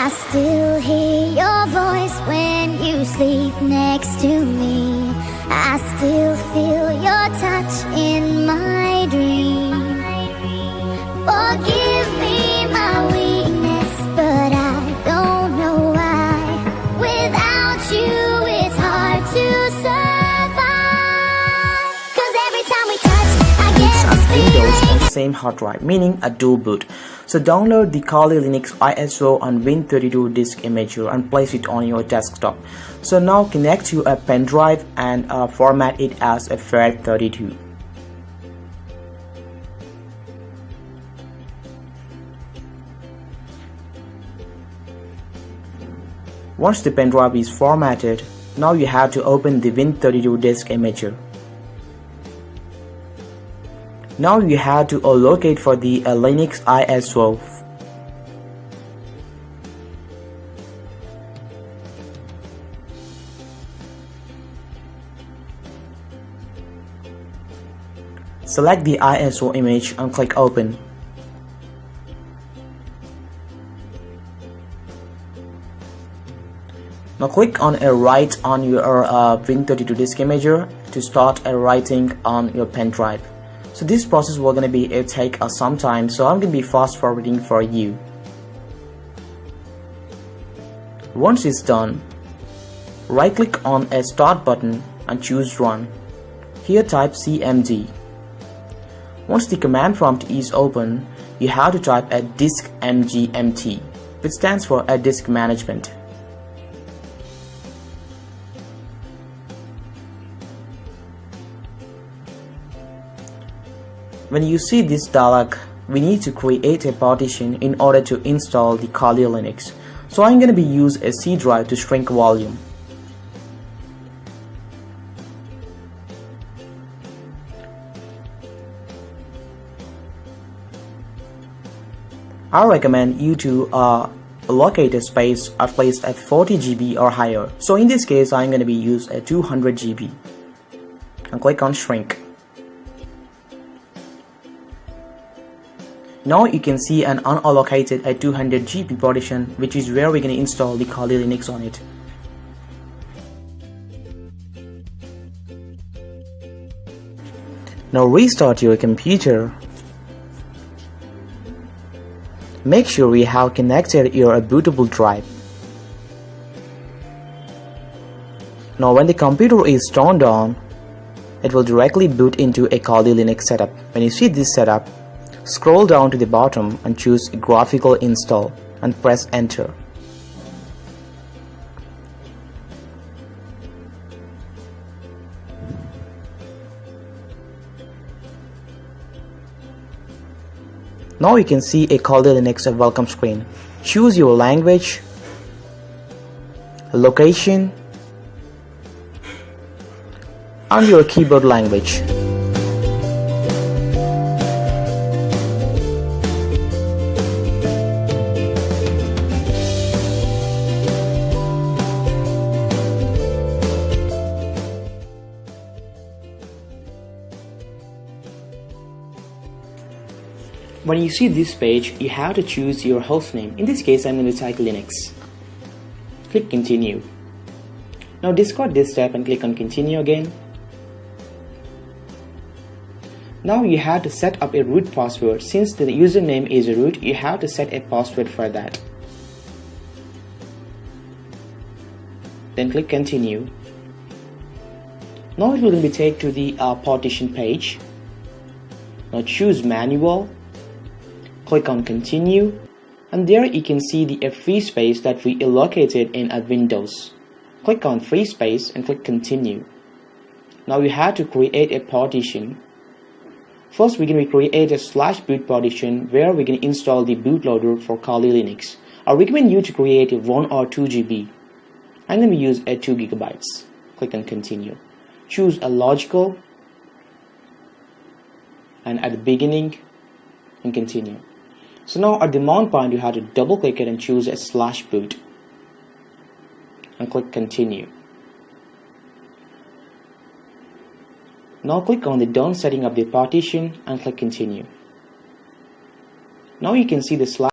I still hear your voice when you sleep next to me. I still feel your touch in my dream. Forgive me my weakness, but I don't know why. Without you it's hard to survive. 'Cause every time we touch I get this Windows feeling. on same hard drive, meaning a dual boot. So download the Kali Linux ISO and Win32 disk imager and place it on your desktop. So now connect to a pen drive and format it as a FAT32. Once the pen drive is formatted, now you have to open the Win32 disk imager. Now you have to allocate for the Linux ISO. Select the ISO image and click Open. Now click on a write on your Win32 disk imager to start writing on your pen drive. So this process will gonna be take some time, so I'm gonna be fast forwarding for you. Once it's done, right click on a start button and choose run. Here type cmd. Once the command prompt is open, you have to type a disk mgmt, which stands for a disk management. When you see this dialog, we need to create a partition in order to install the Kali Linux. So I'm going to use a C drive to shrink volume. I recommend you to allocate a space at least at 40 GB or higher. So in this case, I'm going to use a 200 GB and click on shrink. Now you can see an unallocated 200 GB partition, which is where we're going to install the Kali Linux on it. Now restart your computer. Make sure you have connected your bootable drive. Now when the computer is turned on, it will directly boot into a Kali Linux setup. When you see this setup, scroll down to the bottom and choose graphical install and press enter. Now you can see a Kali Linux welcome screen. Choose your language, location, and your keyboard language. When you see this page, you have to choose your hostname. In this case, I'm going to type Linux. Click continue. Now discard this step and click on continue again. Now you have to set up a root password. Since the username is root, you have to set a password for that. Then click continue. Now it will be taken to the partition page. Now choose manual. Click on continue, and there you can see the free space that we allocated in Windows. Click on free space and click continue. Now we have to create a partition. First we're going to create a /boot partition where we're going to install the bootloader for Kali Linux. I recommend you to create a 1 or 2 GB. I'm going to use a 2 GB. Click on continue. Choose a logical and at the beginning and continue. So now at the mount point you have to double click it and choose a /boot and click continue. Now click on the done setting of the partition and click continue. Now you can see the